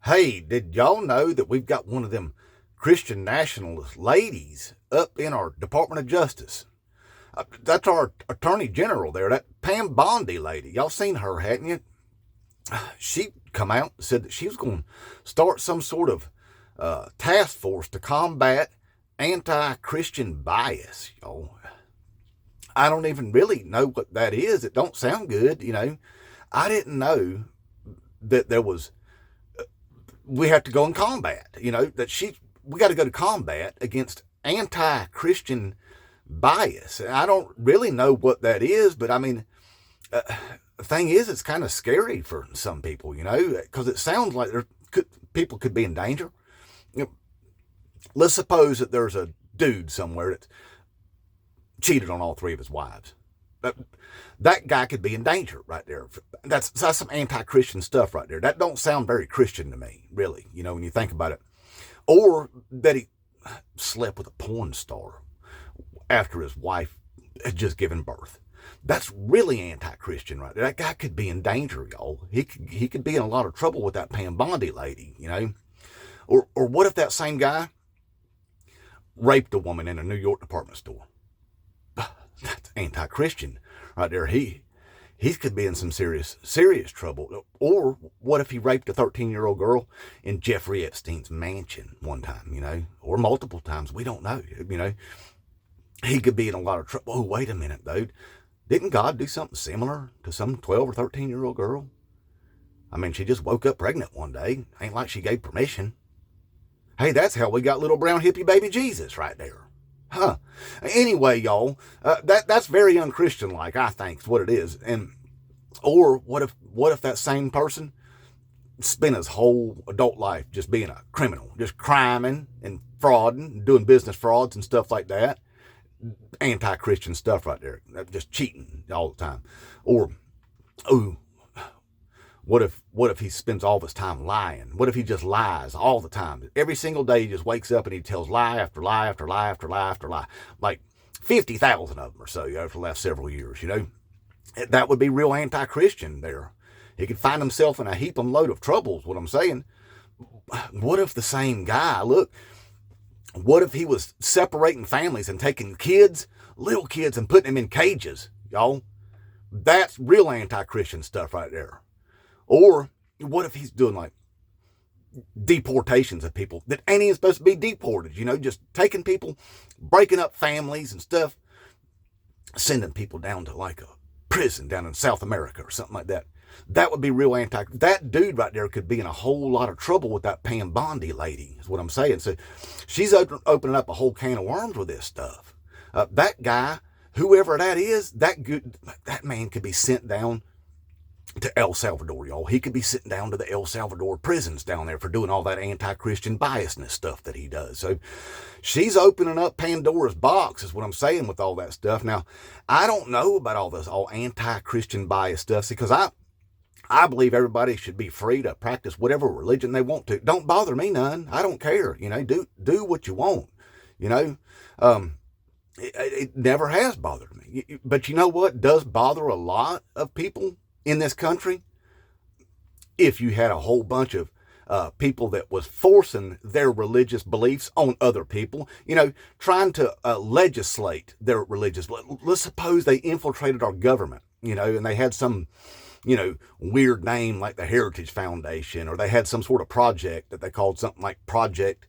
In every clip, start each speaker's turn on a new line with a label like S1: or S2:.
S1: Hey, did y'all know that we've got one of them Christian nationalist ladies up in our Department of Justice? That's our Attorney General there, that Pam Bondi lady. Y'all seen her, hadn't you? She come out and said that she was going to start some sort of task force to combat anti-Christian bias, y'all. I don't even really know what that is. It don't sound good. I didn't know that there was we have to go in combat. We got to go to combat against anti-Christian bias. And I don't really know what that is, but I mean, the thing is, it's kind of scary for some people, because it sounds like people could be in danger. Let's suppose that there's a dude somewhere that's cheated on all three of his wives. That guy could be in danger right there. That's some anti-Christian stuff right there. That don't sound very Christian to me, really, when you think about it. Or that he slept with a porn star after his wife had just given birth. That's really anti-Christian right there. That guy could be in danger, y'all. He could be in a lot of trouble with that Pam Bondi lady, Or what if that same guy raped a woman in a New York department store? That's anti-Christian right there. He could be in some serious trouble. Or what if he raped a 13-year-old girl in Jeffrey Epstein's mansion one time, or multiple times? We don't know, He could be in a lot of trouble. Oh, wait a minute, dude. Didn't God do something similar to some 12 or 13-year-old girl? I mean, she just woke up pregnant one day. Ain't like she gave permission. Hey, that's how we got little brown hippie baby Jesus right there. Huh. Anyway, y'all, that's very unchristian-like, I think, is what it is. Or what if that same person spent his whole adult life just being a criminal, just criming and frauding, doing business frauds and stuff like that? Anti-Christian stuff right there, just cheating all the time. Or, what if he spends all of his time lying? What if he just lies all the time? Every single day he just wakes up and he tells lie after lie after lie after lie after lie. Like 50,000 of them or so over the last several years, That would be real anti-Christian there. He could find himself in a heaping load of troubles, what I'm saying. What if the same guy, what if he was separating families and taking little kids, and putting them in cages, y'all? That's real anti-Christian stuff right there. Or what if he's doing like deportations of people that ain't even supposed to be deported, just taking people, breaking up families and stuff, sending people down to like a prison down in South America or something like that. That would be real that dude right there could be in a whole lot of trouble with that Pam Bondi lady, is what I'm saying. So she's opening up a whole can of worms with this stuff. That guy, whoever that is, that man could be sent down to El Salvador, y'all. He could be sitting down to the El Salvador prisons down there for doing all that anti-Christian biasness stuff that he does. So she's opening up Pandora's box, is what I'm saying, with all that stuff. Now, I don't know about all anti-Christian bias stuff, because I believe everybody should be free to practice whatever religion they want to. Don't bother me none. I don't care. Do what you want. It never has bothered me. But you know what does bother a lot of people in this country? If you had a whole bunch of people that was forcing their religious beliefs on other people, trying to legislate their religious. Let's suppose they infiltrated our government, and they had some, weird name like the Heritage Foundation, or they had some sort of project that they called something like Project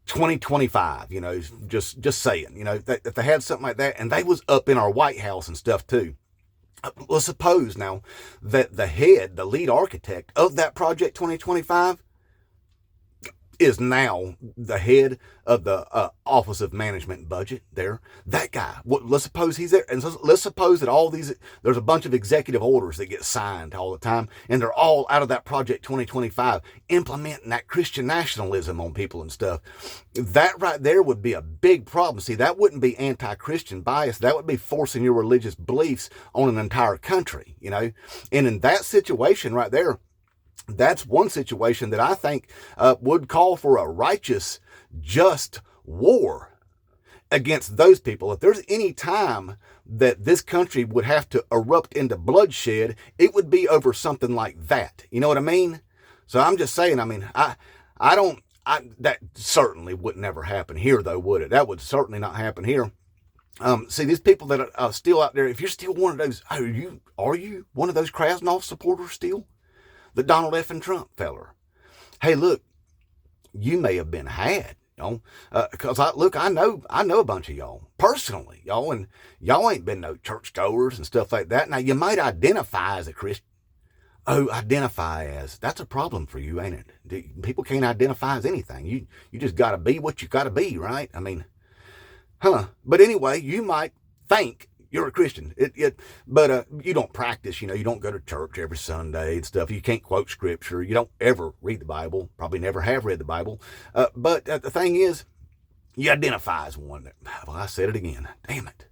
S1: 2025, just saying, if they had something like that, and they was up in our White House and stuff too. Let's suppose now that the lead architect of that Project 2025 is now the head of the Office of Management and Budget there. That guy, let's suppose he's there. And so let's suppose that there's a bunch of executive orders that get signed all the time, and they're all out of that Project 2025, implementing that Christian nationalism on people and stuff. That right there would be a big problem. See, that wouldn't be anti-Christian bias. That would be forcing your religious beliefs on an entire country, And in that situation right there, that's one situation that I think would call for a righteous, just war against those people. If there's any time that this country would have to erupt into bloodshed, it would be over something like that. You know what I mean? So I'm just saying, I mean, that certainly would never happen here, though, would it? That would certainly not happen here. See, these people that are still out there, if you're still one of those, are you one of those Krasnov supporters still? The Donald F. and Trump feller. Hey, look, you may have been had, because I know a bunch of y'all personally, y'all, and y'all ain't been no churchgoers and stuff like that. Now, you might identify as a Christian. Oh, identify as, that's a problem for you, ain't it? People can't identify as anything. You just got to be what you got to be, right? I mean, But anyway, you might think you're a Christian, but you don't practice, you don't go to church every Sunday and stuff. You can't quote scripture. You don't ever read the Bible, probably never have read the Bible. But the thing is, you identify as one. Well, I said it again. Damn it.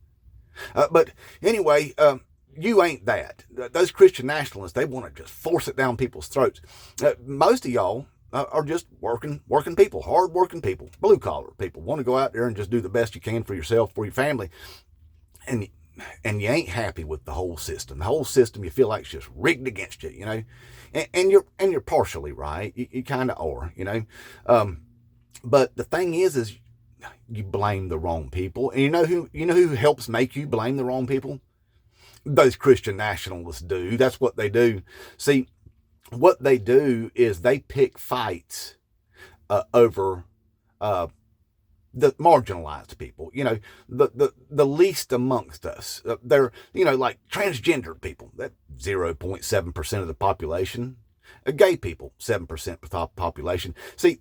S1: But anyway, you ain't that. Those Christian nationalists, they want to just force it down people's throats. Most of y'all are just working people, hard-working people, blue-collar people, want to go out there and just do the best you can for yourself, for your family. And you ain't happy with the whole system. The whole system, you feel like it's just rigged against you, And you're partially right. You kind of are, But the thing is you blame the wrong people. And you know who helps make you blame the wrong people? Those Christian nationalists do. That's what they do. See, what they do is they pick fights over the marginalized people, the least amongst us. They're, like transgendered people, that 0.7% of the population, gay people, 7% of the population. See,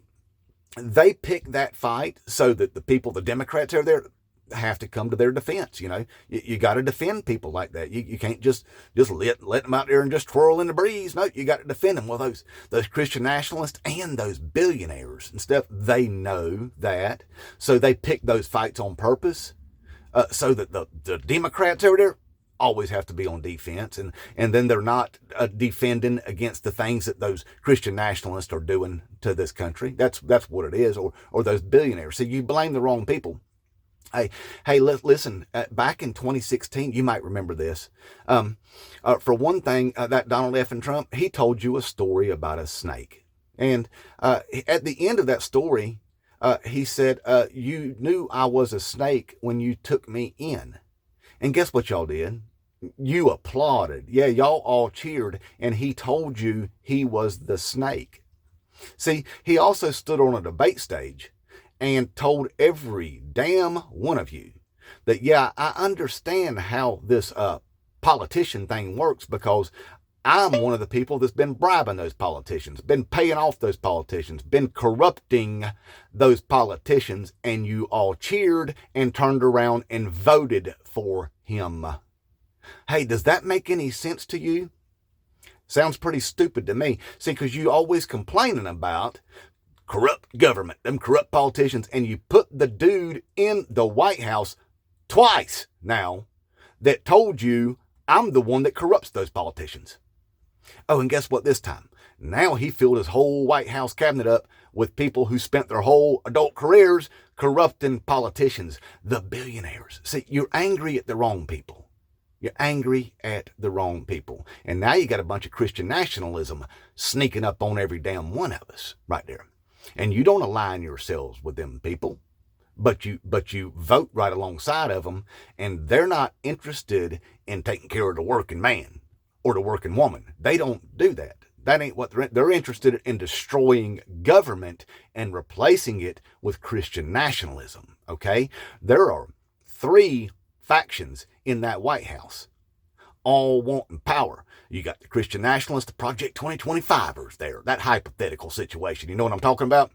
S1: they pick that fight so that the people, the Democrats over there, have to come to their defense. You got to defend people like that. You can't just let them out there and just twirl in the breeze. No, you got to defend them. Well, those Christian nationalists and those billionaires and stuff, they know that, so they pick those fights on purpose, so that the Democrats over there always have to be on defense, and then they're not defending against the things that those Christian nationalists are doing to this country. That's what it is, or those billionaires. So you blame the wrong people. Hey, listen, back in 2016, you might remember this. For one thing, that Donald F. and Trump, he told you a story about a snake. And at the end of that story, he said, you knew I was a snake when you took me in. And guess what y'all did? You applauded. Yeah, y'all all cheered. And he told you he was the snake. See, he also stood on a debate stage and told every damn one of you that, yeah, I understand how this politician thing works, because I'm one of the people that's been bribing those politicians, been paying off those politicians, been corrupting those politicians, and you all cheered and turned around and voted for him. Hey, does that make any sense to you? Sounds pretty stupid to me. See, because you always complaining about corrupt government, them corrupt politicians, and you put the dude in the White House twice now that told you, I'm the one that corrupts those politicians. Oh, and guess what this time? Now he filled his whole White House cabinet up with people who spent their whole adult careers corrupting politicians, the billionaires. See, you're angry at the wrong people. You're angry at the wrong people. And now you got a bunch of Christian nationalism sneaking up on every damn one of us right there. And you don't align yourselves with them people, but you vote right alongside of them, and they're not interested in taking care of the working man or the working woman. They don't do that. That ain't what they're interested in, destroying government and replacing it with Christian nationalism. Okay? There are 3 factions in that White House, all wanting power. You got the Christian nationalists, the Project 2025ers there, that hypothetical situation. You know what I'm talking about?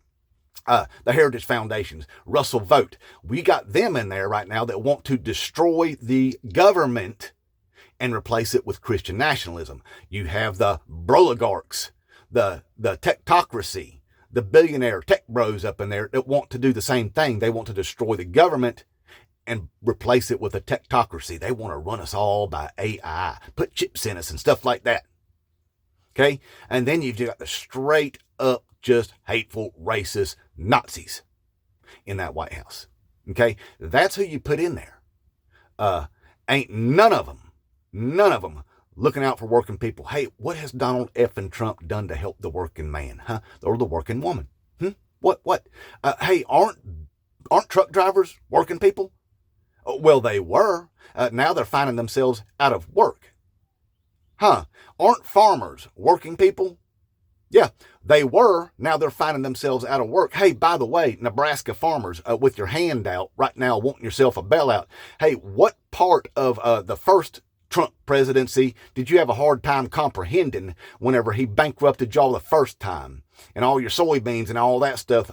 S1: The Heritage Foundations, Russell Vogt. We got them in there right now that want to destroy the government and replace it with Christian nationalism. You have the broligarchs, the technocracy, the billionaire tech bros up in there that want to do the same thing. They want to destroy the government and replace it with a technocracy. They want to run us all by AI, put chips in us and stuff like that. Okay? And then you've got the straight up, just hateful, racist Nazis in that White House. Okay? That's who you put in there. Ain't none of them looking out for working people. Hey, what has Donald effing Trump done to help the working man, huh? Or the working woman? What? Hey, aren't truck drivers working people? Well, they were. Now they're finding themselves out of work. Huh? Aren't farmers working people? Yeah, they were. Now they're finding themselves out of work. Hey, by the way, Nebraska farmers, with your hand out right now wanting yourself a bailout. Hey, what part of the first Trump presidency did you have a hard time comprehending whenever he bankrupted y'all the first time? And all your soybeans and all that stuff,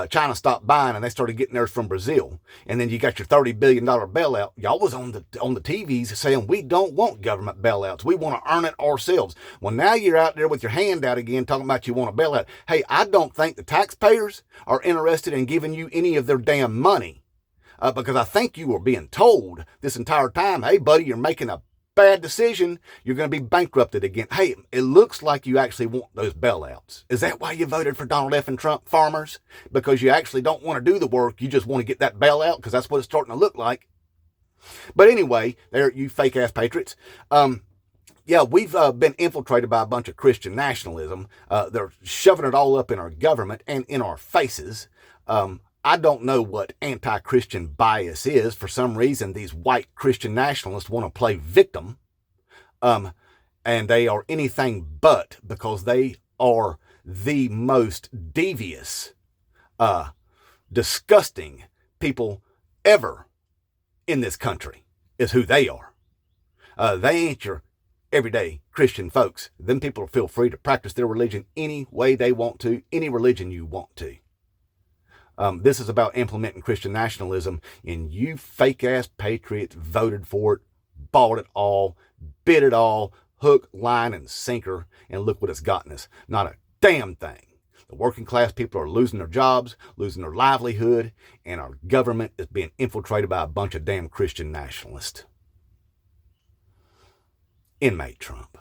S1: China stopped buying and they started getting theirs from Brazil. And then you got your $30 billion bailout. Y'all was on the TVs saying, we don't want government bailouts. We want to earn it ourselves. Well, now you're out there with your hand out again talking about you want a bailout. Hey, I don't think the taxpayers are interested in giving you any of their damn money. Because I think you were being told this entire time, hey, buddy, you're making a bad decision. You're going to be bankrupted again. Hey, it looks like you actually want those bailouts. Is that why you voted for Donald F. and Trump, farmers? Because you actually don't want to do the work. You just want to get that bailout because that's what it's starting to look like. But anyway, there, you fake-ass patriots. Yeah, we've been infiltrated by a bunch of Christian nationalism. They're shoving it all up in our government and in our faces. I don't know what anti-Christian bias is. For some reason, these white Christian nationalists want to play victim. And they are anything but, because they are the most devious, disgusting people ever in this country, is who they are. They ain't your everyday Christian folks. Them people feel free to practice their religion any way they want to, any religion you want to. This is about implementing Christian nationalism, and you fake-ass patriots voted for it, bought it all, bid it all, hook, line, and sinker, and look what it's gotten us. Not a damn thing. The working class people are losing their jobs, losing their livelihood, and our government is being infiltrated by a bunch of damn Christian nationalists. Inmate Trump.